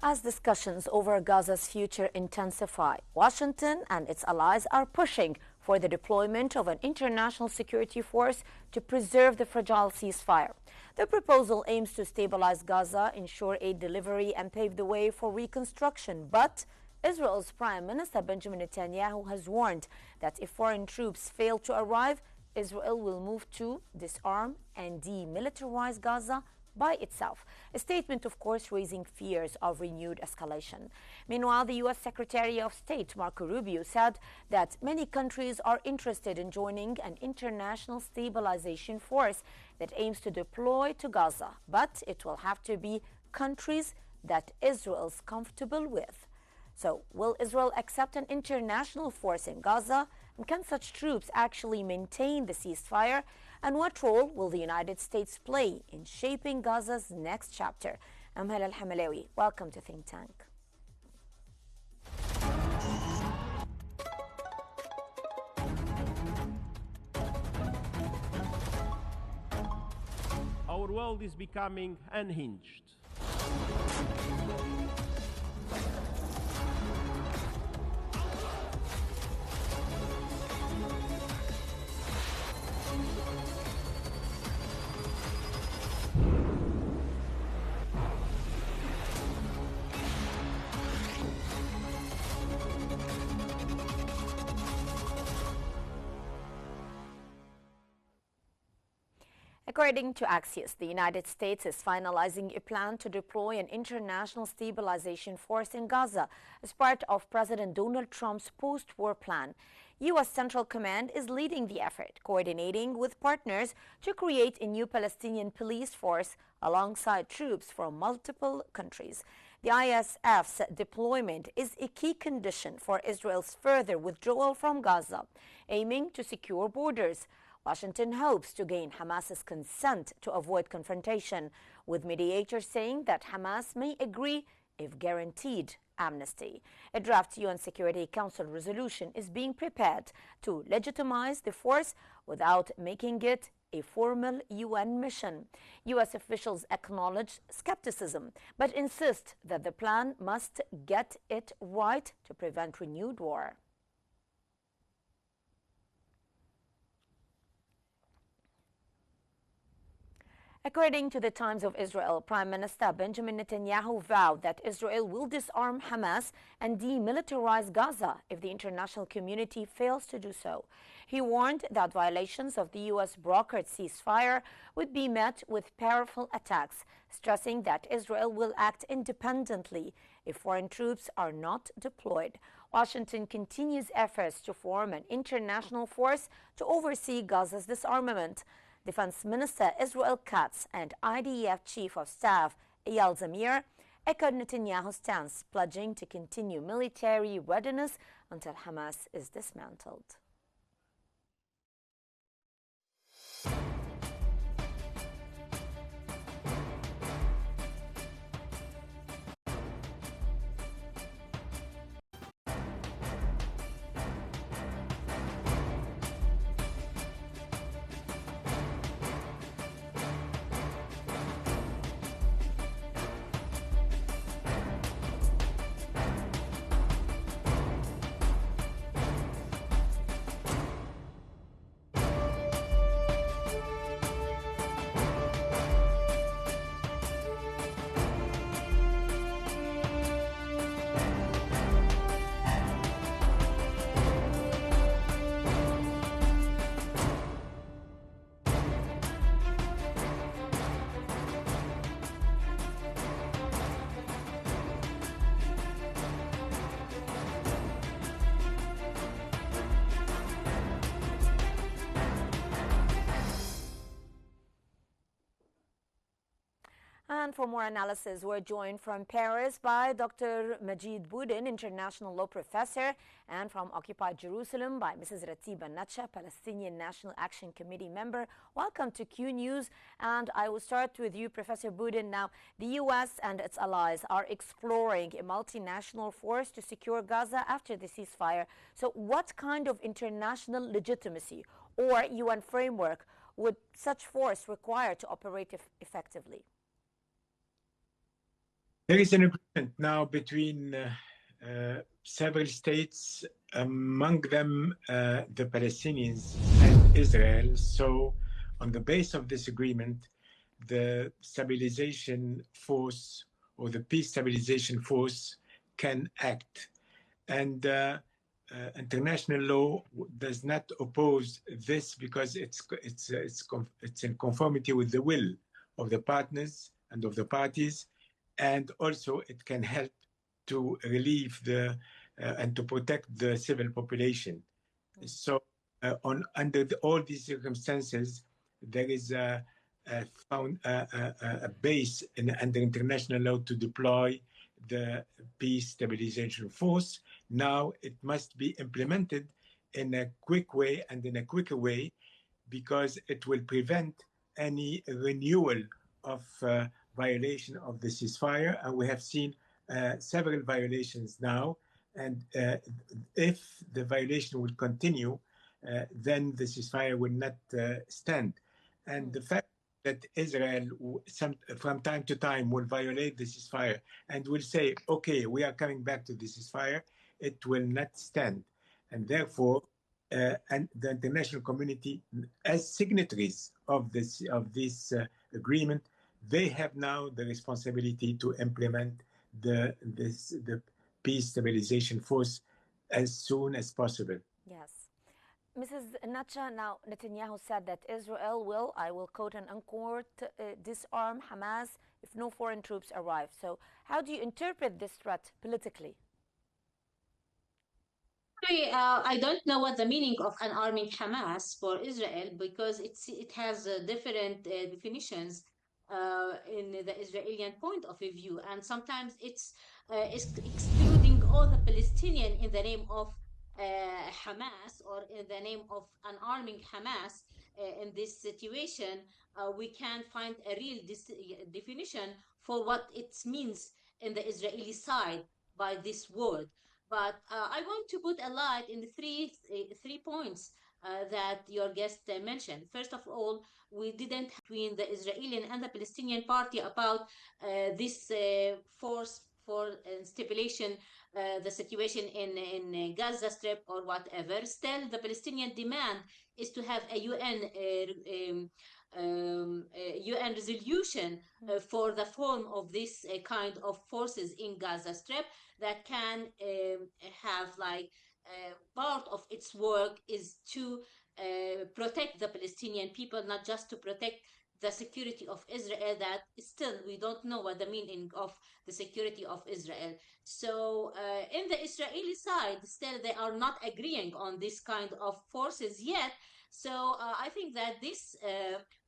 As discussions over Gaza's future intensify, Washington and its allies are pushing for the deployment of an international security force to preserve the fragile ceasefire. The proposal aims to stabilize Gaza, ensure aid delivery, and pave the way for reconstruction. But Israel's Prime Minister Benjamin Netanyahu has warned that if foreign troops fail to arrive, Israel will move to disarm and demilitarize Gaza by itself. A statement, of course, raising fears of renewed escalation. Meanwhile, the U.S. Secretary of State Marco Rubio said that many countries are interested in joining an international stabilization force that aims to deploy to Gaza, but it will have to be countries that Israel's comfortable with. So, will Israel accept an international force in Gaza? And can such troops actually maintain the ceasefire? And what role will the United States play in shaping Gaza's next chapter? I'm Halal Hamalawi. Welcome to Think Tank. Our world is becoming unhinged. According to Axios, the United States is finalizing a plan to deploy an international stabilization force in Gaza as part of President Donald Trump's post-war plan. U.S. Central Command is leading the effort, coordinating with partners to create a new Palestinian police force alongside troops from multiple countries. The ISF's deployment is a key condition for Israel's further withdrawal from Gaza, aiming to secure borders. Washington hopes to gain Hamas's consent to avoid confrontation, with mediators saying that Hamas may agree if guaranteed amnesty. A draft UN Security Council resolution is being prepared to legitimize the force without making it a formal UN mission. U.S. officials acknowledge skepticism, but insist that the plan must get it right to prevent renewed war. According to the Times of Israel, Prime Minister Benjamin Netanyahu vowed that Israel will disarm Hamas and demilitarize Gaza if the international community fails to do so. He warned that violations of the U.S. brokered ceasefire would be met with powerful attacks, stressing that Israel will act independently if foreign troops are not deployed. Washington continues efforts to form an international force to oversee Gaza's disarmament. Defense Minister Israel Katz and IDF Chief of Staff Eyal Zamir echoed Netanyahu's stance, pledging to continue military readiness until Hamas is dismantled. And for more analysis, we're joined from Paris by Dr. Majid Boudin, international law professor, and from Occupied Jerusalem by Mrs. Ratiba Nacha, Palestinian National Action Committee member. Welcome to Qnews. And I will start with you, Professor Boudin. Now, the U.S. and its allies are exploring a multinational force to secure Gaza after the ceasefire. So what kind of international legitimacy or UN framework would such force require to operate effectively? There is an agreement now between several states, among them the Palestinians and Israel. So, on the base of this agreement, the stabilization force or the peace stabilization force can act. And international law does not oppose this because it's in conformity with the will of the partners and of the parties, and also it can help to relieve the and to protect the civil population. So, under all these circumstances, there is a base under international law to deploy the peace stabilization force. Now it must be implemented in a quick way and in a quicker way, because it will prevent any renewal of violation of the ceasefire. And we have seen several violations now. And if the violation will continue, then the ceasefire will not stand. And the fact that Israel from time to time will violate the ceasefire and will say, okay, we are coming back to the ceasefire, it will not stand. And therefore, and the international community, as signatories of this agreement, they have now the responsibility to implement the peace stabilization force as soon as possible. Yes. Mrs. Nacha, now Netanyahu said that Israel will, I will quote and unquote, disarm Hamas if no foreign troops arrive. So, how do you interpret this threat politically? I don't know what the meaning of unarming Hamas for Israel, because it has different definitions in the Israeli point of view, and sometimes it's excluding all the Palestinian in the name of Hamas, or in the name of unarming Hamas. In this situation, we can find a real definition for what it means in the Israeli side by this word. But I want to put a light in the three points that your guest mentioned. First of all, we didn't have between the Israeli and the Palestinian party about this force for stipulation the situation in Gaza Strip or whatever. Still, the Palestinian demand is to have a UN resolution for the form of this kind of forces in Gaza Strip that can have like part of its work is to protect the Palestinian people, not just to protect the security of Israel. That still we don't know what the meaning of the security of Israel. So in the Israeli side, still they are not agreeing on this kind of forces yet. So I think that this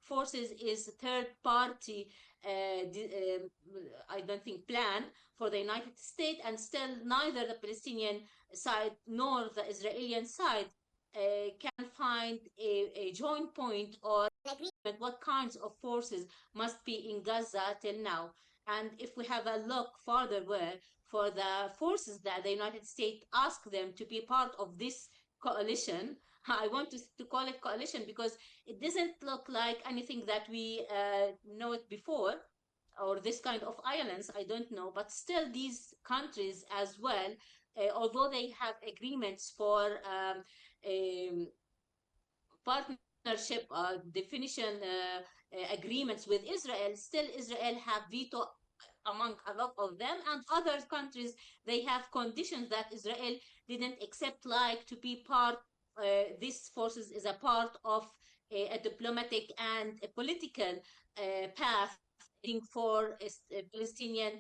forces is third party. I don't think plan for the United States, and still neither the Palestinian side nor the Israeli side can find a joint point or agreement what kinds of forces must be in Gaza till now. And if we have a look further where for the forces that the United States asked them to be part of this coalition, I want to call it coalition because it doesn't look like anything that we know it before, or this kind of alliance, I don't know. But still, these countries as well, although they have agreements for partnership definition agreements with Israel, still Israel have veto among a lot of them, and other countries they have conditions that Israel didn't accept, like to be part. These forces is a part of a diplomatic and a political path for a Palestinian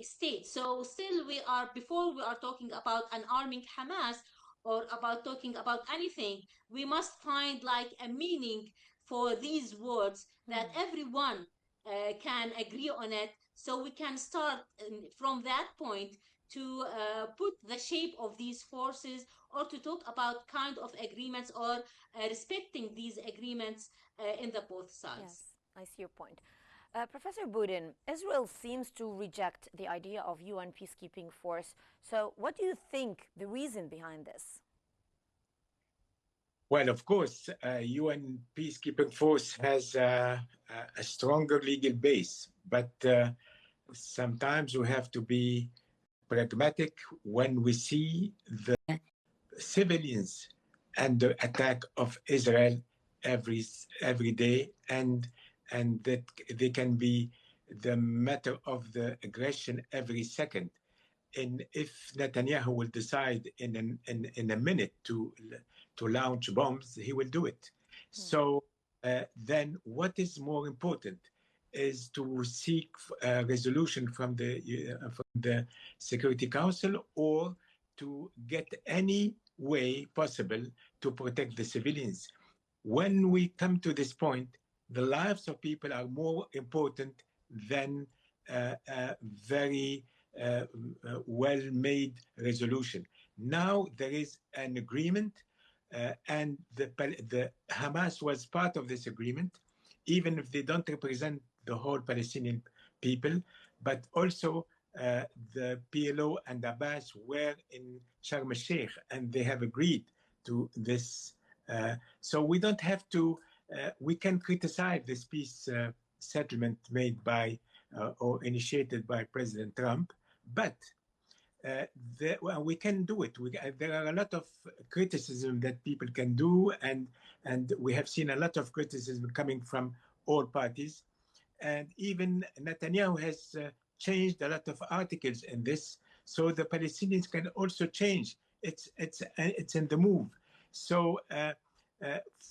state. So still we are, before we are talking about an arming Hamas or about talking about anything, we must find like a meaning for these words that everyone can agree on it, so we can start from that point to put the shape of these forces, or to talk about kind of agreements or respecting these agreements in the both sides. Yes, I see your point. Professor Boudin, Israel seems to reject the idea of UN peacekeeping force. So, what do you think the reason behind this? Well, of course, UN peacekeeping force has a stronger legal base, but Sometimes we have to be pragmatic when we see the civilians under attack of Israel every day, and that they can be the matter of the aggression every second. And if Netanyahu will decide in a minute to launch bombs, he will do it. So then, what is more important is to seek a resolution from the Security Council, or to get any way possible to protect the civilians. When we come to this point, the lives of people are more important than a very well-made resolution. Now there is an agreement, and the Hamas was part of this agreement, even if they don't represent the whole Palestinian people, but also the PLO and Abbas were in Sharm el-Sheikh, and they have agreed to this. So we don't have to, we can criticize this peace settlement made by or initiated by President Trump, but well, we can do it. There are a lot of criticism that people can do, and we have seen a lot of criticism coming from all parties. And even Netanyahu has changed a lot of articles in this, so the Palestinians can also change. It's in the move. So,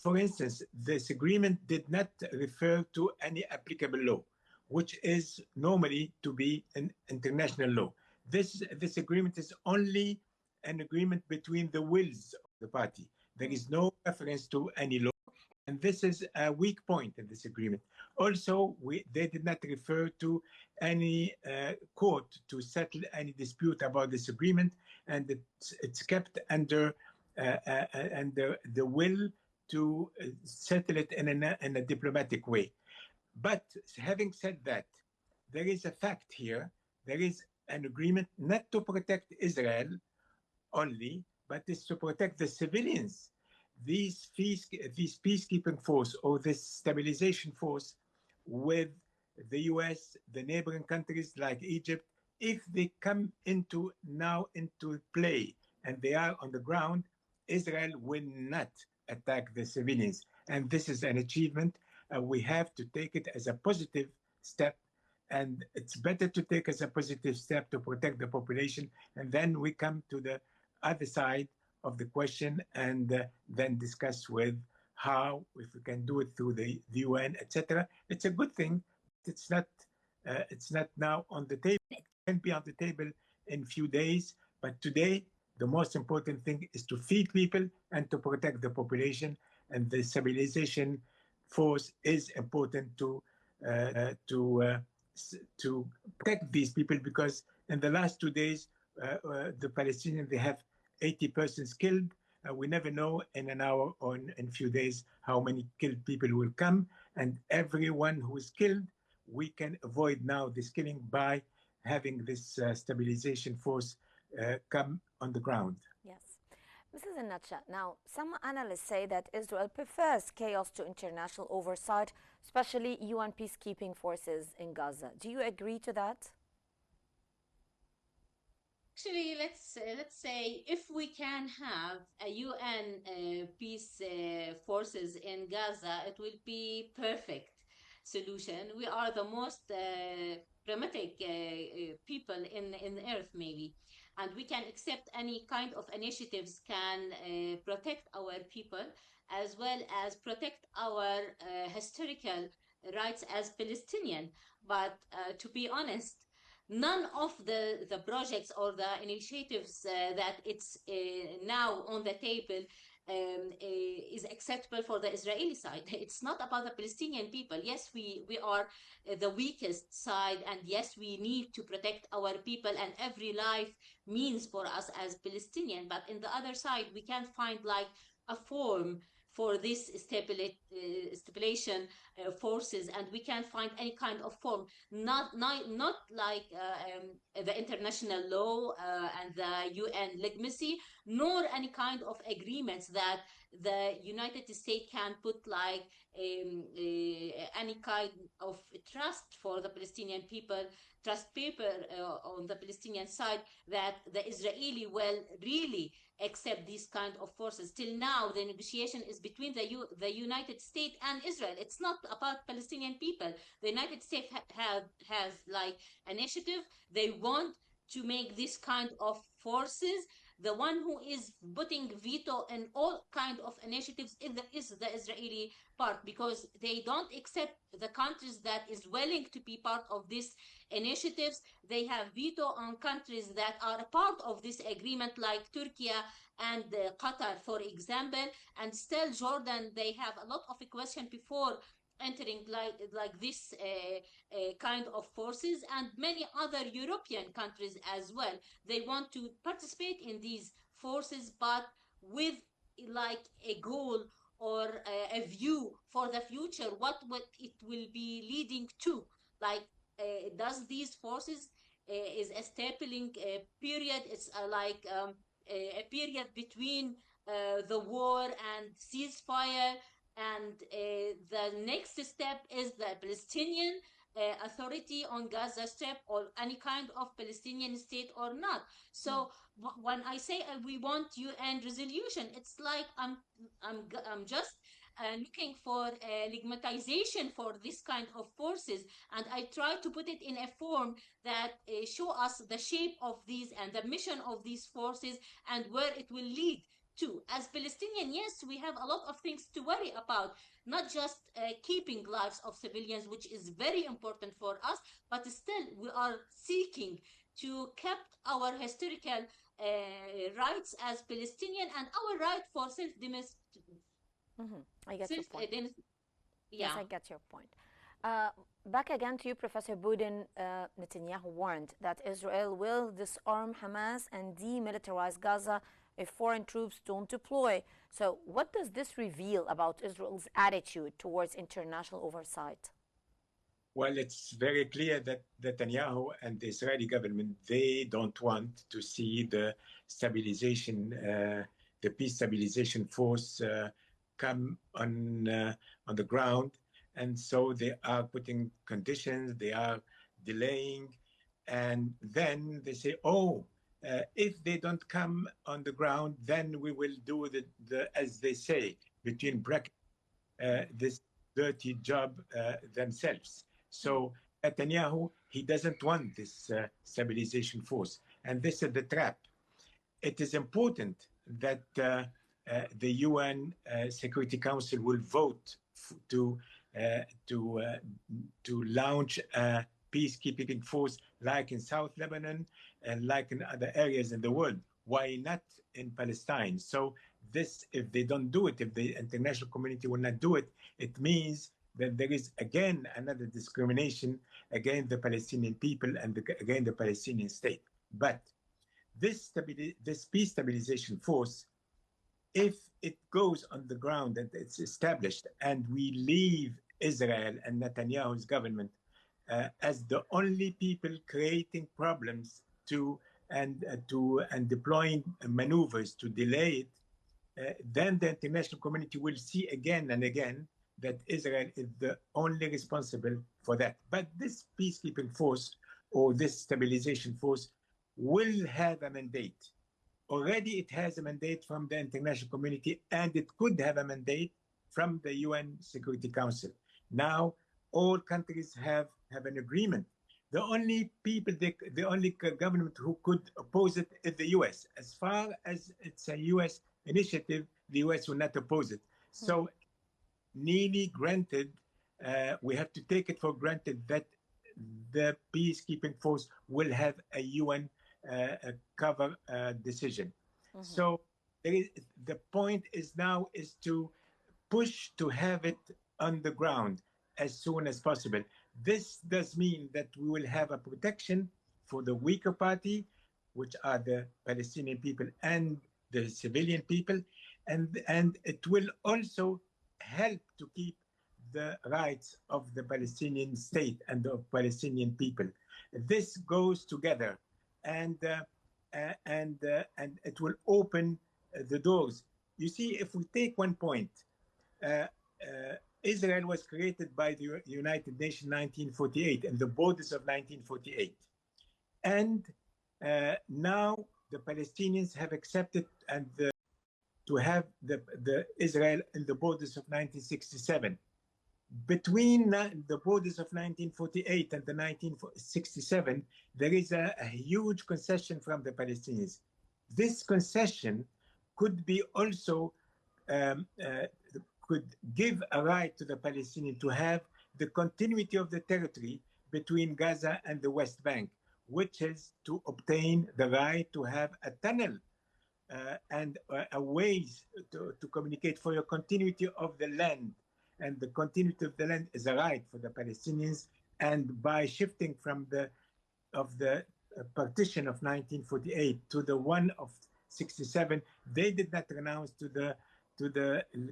for instance, this agreement did not refer to any applicable law, which is normally to be an international law. This agreement is only an agreement between the wills of the party. There is no reference to any law, and this is a weak point in this agreement. Also, they did not refer to any court to settle any dispute about this agreement, and it's kept under the will to settle it in a diplomatic way. But having said that, there is a fact here. There is an agreement not to protect Israel only, but is to protect the civilians. These peacekeeping force, or this stabilization force, with the US, the neighboring countries like Egypt, if they come into play and they are on the ground, Israel will not attack the civilians. And this is an achievement. We have to take it as a positive step, and it's better to take as a positive step to protect the population, and then we come to the other side of the question, and then discuss with how, if we can do it through the UN, etc. It's a good thing. It's not now on the table. It can be on the table in a few days, but today the most important thing is to feed people and to protect the population, and the stabilization force is important to protect these people, because in the last 2 days, the Palestinians, they have 80 persons killed. We never know in an hour or in a few days how many killed people will come. And everyone who is killed, we can avoid now this killing by having this stabilization force come on the ground. Yes. Mrs. Nacha, now, some analysts say that Israel prefers chaos to international oversight, especially UN peacekeeping forces in Gaza. Do you agree to that? Actually, let's say if we can have a UN peace forces in Gaza, it will be perfect solution. We are the most pragmatic people in Earth, maybe, and we can accept any kind of initiatives can protect our people, as well as protect our historical rights as Palestinian. But to be honest, none of the projects or the initiatives that it's now on the table is acceptable for the Israeli side. It's not about the Palestinian people. Yes, we are the weakest side, and yes, we need to protect our people, and every life means for us as Palestinian. But in the other side, we can't find like a form for this stipulation forces, and we can't find any kind of form, not like the international law and the UN legitimacy, nor any kind of agreements that the United States can put like any kind of trust for the Palestinian people, trust paper on the Palestinian side, that the Israeli will really accept these kind of forces. Till now, the negotiation is between the United States and Israel. It's not about Palestinian people. The United States has like initiative. They want to make this kind of forces. The one who is putting veto in all kind of initiatives is the Israeli part, because they don't accept the countries that is willing to be part of these initiatives. They have veto on countries that are a part of this agreement, like Turkey and Qatar, for example. And still Jordan, they have a lot of a question before entering like this kind of forces, and many other European countries as well. They want to participate in these forces, but with like a goal or a view for the future, what it will be leading to. Like, does these forces is a stapling period? It's a period between the war and ceasefire, and the next step is the Palestinian authority on Gaza Strip, or any kind of Palestinian state or not. So when I say we want UN resolution, it's like I'm just looking for legitimatization for this kind of forces, and I try to put it in a form that show us the shape of these and the mission of these forces and where it will lead to. As Palestinian, yes, we have a lot of things to worry about, not just keeping lives of civilians, which is very important for us, but still we are seeking to keep our historical rights as Palestinian, and our right for I get your self point. Yes, yeah. I get your point. Uh, Back again to you, Professor Budin. Netanyahu warned that Israel will disarm Hamas and demilitarize Gaza if foreign troops don't deploy. So, what does this reveal about Israel's attitude towards international oversight? Well, it's very clear that Netanyahu and the Israeli government, they don't want to see the peace stabilization force come on the ground. And so they are putting conditions, they are delaying, and then they say, oh, if they don't come on the ground, then we will do as they say, between brackets, this dirty job themselves. So Netanyahu, he doesn't want this stabilization force. And this is the trap. It is important that the UN Security Council will vote to launch a peacekeeping force like in South Lebanon and like in other areas in the world. Why not in Palestine? So this, if they don't do it, if the international community will not do it, it means that there is again another discrimination against the Palestinian people and against the Palestinian state. But this peace stabilization force, if it goes on the ground and it's established, and we leave Israel and Netanyahu's government as the only people creating problems and deploying maneuvers to delay it, then the international community will see again and again that Israel is the only responsible for that. But this peacekeeping force or this stabilization force will have a mandate. Already it has a mandate from the international community, and it could have a mandate from the UN Security Council. Now, all countries have an agreement. The only government who could oppose it is the US. As far as it's a US initiative, the US will not oppose it. So, nearly granted, we have to take it for granted that the peacekeeping force will have a UN cover decision. So the point is now is to push to have it on the ground as soon as possible. This does mean that we will have a protection for the weaker party, which are the Palestinian people and the civilian people, and it will also help to keep the rights of the Palestinian state and the Palestinian people. This goes together, and it will open the doors. You see, if we take one point, uh, Israel was created by the United Nations 1948 and the borders of 1948. And now the Palestinians have accepted to have the Israel in the borders of 1967. Between the borders of 1948 and the 1967, there is a huge concession from the Palestinians. This concession could be also could give a right to the Palestinians to have the continuity of the territory between Gaza and the West Bank, which is to obtain the right to have a tunnel and a ways to communicate for the continuity of the land. And the continuity of the land is a right for the Palestinians. And by shifting from the partition of 1948 to the one of 67, they did not renounce to the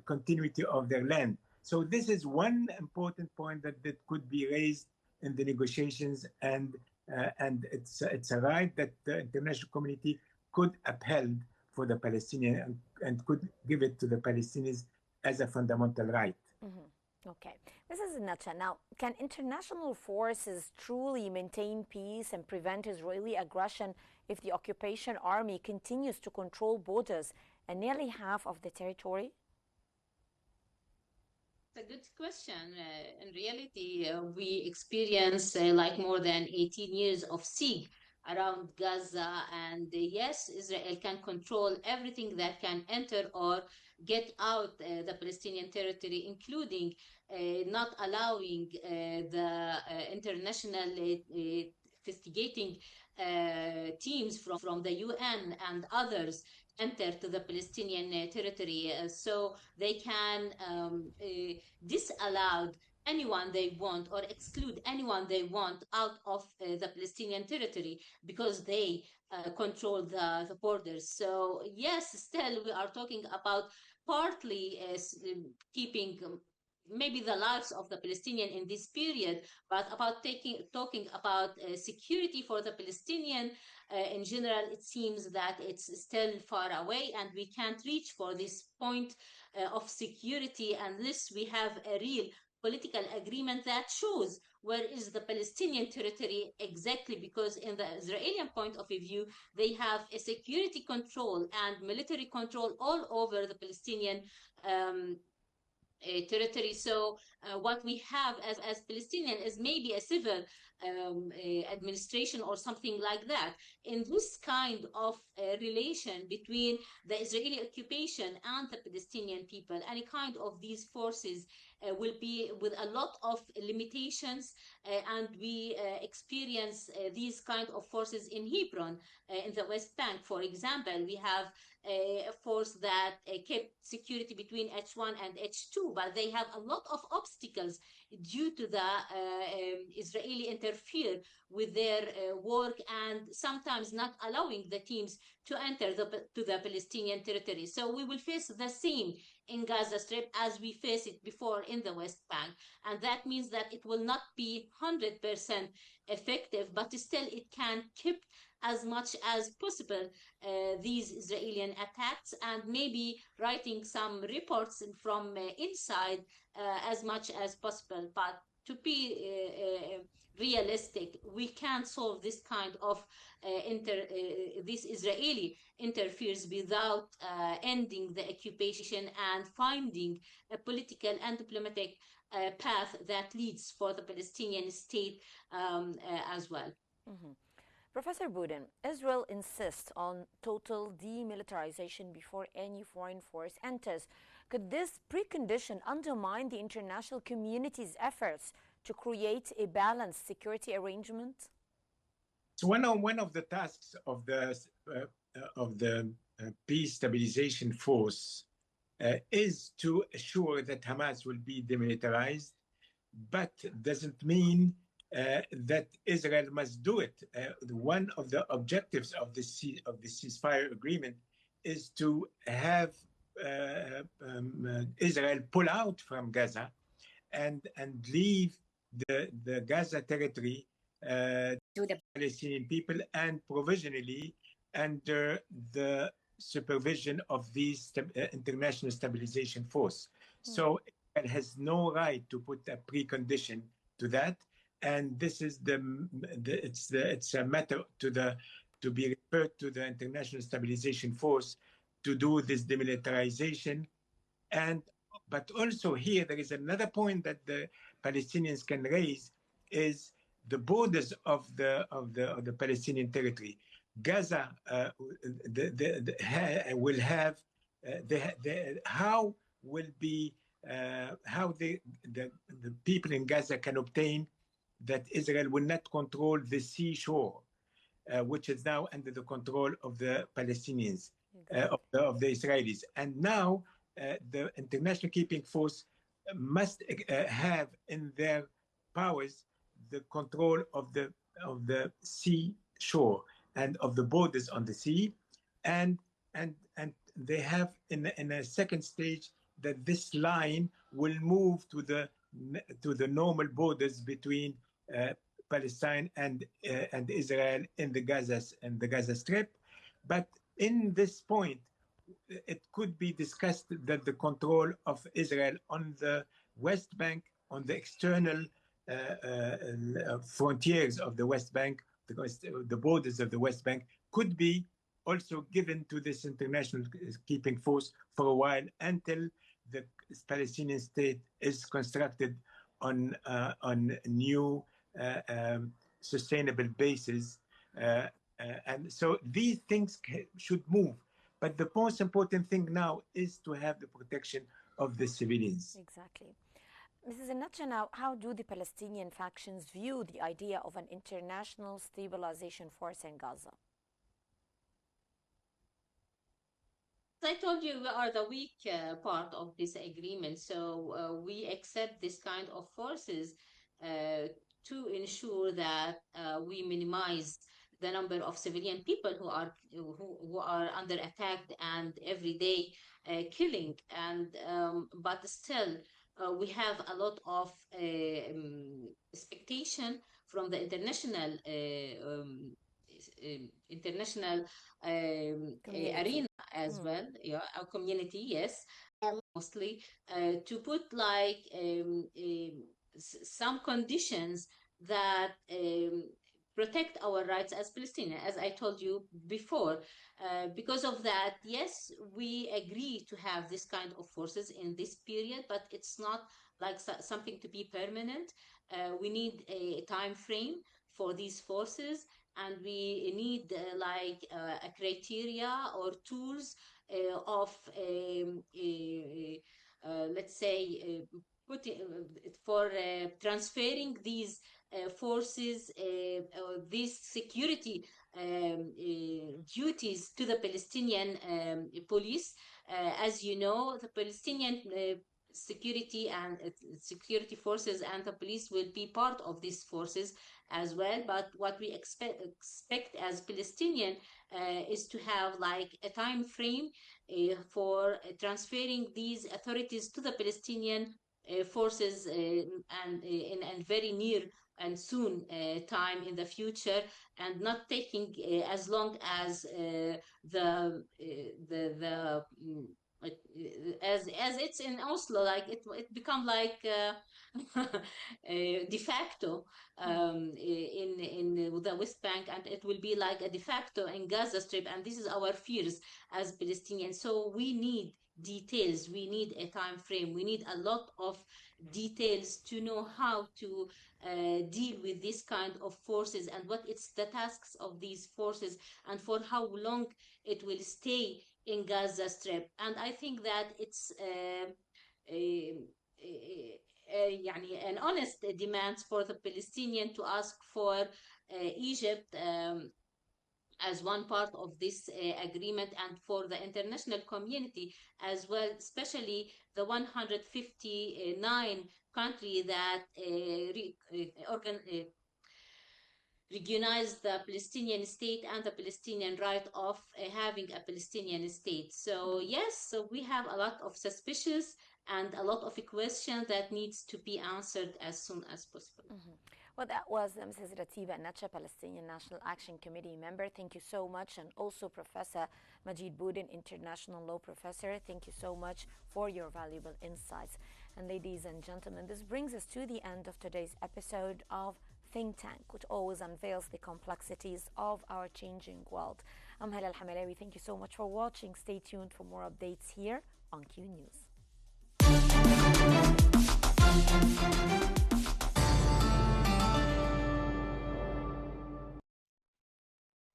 continuity of their land. So this is one important point that could be raised in the negotiations, and it's a right that the international community could uphold for the Palestinians and could give it to the Palestinians as a fundamental right. Mm-hmm. Okay, this is a nutshell. Now, can international forces truly maintain peace and prevent Israeli aggression if the occupation army continues to control borders and nearly half of the territory? It's a good question. In reality, we experience like more than 18 years of siege around Gaza, and yes, Israel can control everything that can enter or get out the Palestinian territory, including not allowing the international investigating teams from the UN and others enter to the Palestinian territory, so they can disallow anyone they want or exclude anyone they want out of the Palestinian territory because they control the borders. So yes, still we are talking about partly keeping maybe the lives of the Palestinian in this period, but about talking about security for the Palestinian in general, it seems that it's still far away, and we can't reach for this point of security unless we have a real political agreement that shows where is the Palestinian territory exactly, because in the Israeli point of view, they have a security control and military control all over the Palestinian territory. So what we have as Palestinian is maybe a civil administration or something like that. In this kind of relation between the Israeli occupation and the Palestinian people, any kind of these forces will be with a lot of limitations, and we experience these kind of forces in Hebron, in the West Bank, for example. We have a force that kept security between H1 and H2, but they have a lot of obstacles due to the Israeli interfere with their work and sometimes not allowing the teams to enter to the Palestinian territory. So we will face the same in Gaza Strip as we face it before in the West Bank. And that means that it will not be 100% effective, but still it can keep as much as possible these Israeli attacks, and maybe writing some reports from inside as much as possible. But to be realistic, we can't solve this kind of this Israeli interferes without ending the occupation and finding a political and diplomatic path that leads for the Palestinian state as well. Mm-hmm. Professor Boudin, Israel insists on total demilitarization before any foreign force enters. Could this precondition undermine the international community's efforts to create a balanced security arrangement? So one of the tasks of the peace stabilization force is to assure that Hamas will be demilitarized, but doesn't mean that Israel must do it. One of the objectives of the ceasefire agreement is to have Israel pull out from Gaza and leave the Gaza territory to the Palestinian people, and provisionally under the supervision of these international stabilization force. So Israel has no right to put a precondition to that, and this is it's a matter to be referred to the International Stabilization Force to do this demilitarization. And but also here there is another point that the Palestinians can raise is the borders of the Palestinian territory. Gaza will have how will be how the people in Gaza can obtain that Israel will not control the seashore, which is now under the control of the Palestinians, of the Israelis. And now the International Keeping Force must have in their powers the control of the sea shore and of the borders on the sea, and they have in a second stage that this line will move to the normal borders between Palestine and Israel in the Gaza Strip. But in this point, it could be discussed that the control of Israel on the West Bank, on the external frontiers of the West Bank, the borders of the West Bank, could be also given to this international keeping force for a while until the Palestinian state is constructed on new sustainable basis. And so these things should move. But the most important thing now is to have the protection of the civilians. Exactly. Mrs. Nacha, now, how do the Palestinian factions view the idea of an international stabilization force in Gaza? I told you, we are the weak part of this agreement, so we accept this kind of forces to ensure that we minimize the number of civilian people who are under attack and every day killing. And but still, we have a lot of expectation from the international arena as well, yeah, our community, yes, mostly to put like some conditions that protect our rights as Palestinian, as I told you before. Because of that, yes, we agree to have this kind of forces in this period, but it's not like something to be permanent. We need a time frame for these forces, and we need a criteria or tools of let's say putting for transferring these forces, these security duties to the Palestinian police. As you know, the Palestinian security and security forces and the police will be part of these forces as well. But what we expect as Palestinian is to have like a time frame for transferring these authorities to the Palestinian forces, and in a very near and soon time in the future, and not taking as long as the as it's in Oslo, like it become like de facto in the West Bank, and it will be like a de facto in Gaza Strip, and this is our fears as Palestinians. So we need details, we need a time frame, we need a lot of details to know how to deal with this kind of forces, and what it's the tasks of these forces, and for how long it will stay in Gaza Strip. And I think that it's يعني an honest demand for the Palestinian to ask for Egypt as one part of this agreement, and for the international community as well, especially the 159 country that recognize the Palestinian state and the Palestinian right of having a Palestinian state. So yes, so we have a lot of suspicions and a lot of questions that needs to be answered as soon as possible. Well, that was Mrs. Ratiba Nacha, Palestinian National Action Committee member. Thank you so much. And also Professor Majid Boudin, International Law Professor. Thank you so much for your valuable insights. And ladies and gentlemen, this brings us to the end of today's episode of Think Tank, which always unveils the complexities of our changing world. I'm Hala Al-Hamalawi. Thank you so much for watching. Stay tuned for more updates here on Q News.